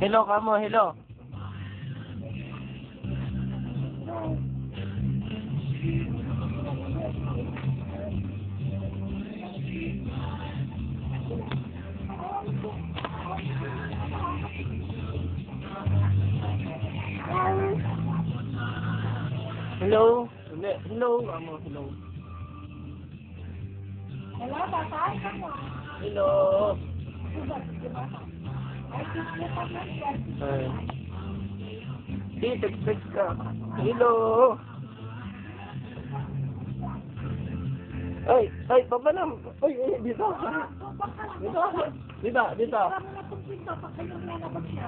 Hello ka mo, hello. Hello? Hello, amo, hello. Hello, tatay. Hello. Ay. Di, text ka. Hello. Ay, baba na. Ay, dito. Dito. Dito.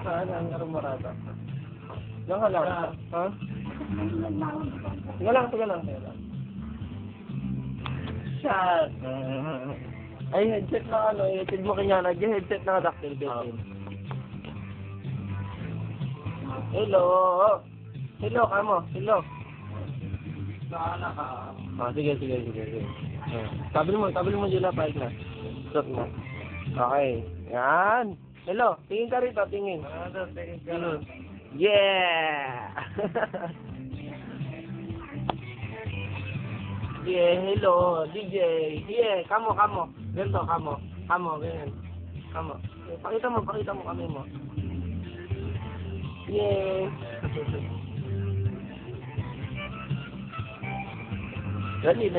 Saan ang arumarata? Diyan ka lang. Ha? Sige lang. Shut. Ay, headset na ano, headset mo kanya, nag-headset na dactyl built-in. Hello. Hello, kamo. Hello. Sige. Tabi mo dyan na, paik na. Stop na. Okay. Yan. Hello, tingin ka rito, tingin. Yeah! Yeah, hello, DJ. Yeah, kamo. Ganito, kamo, ganyan. Kamo. Pakita mo kami mo. Yeah. Dali.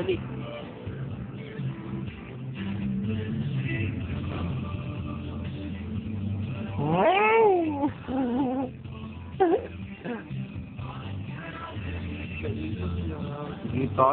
Dito.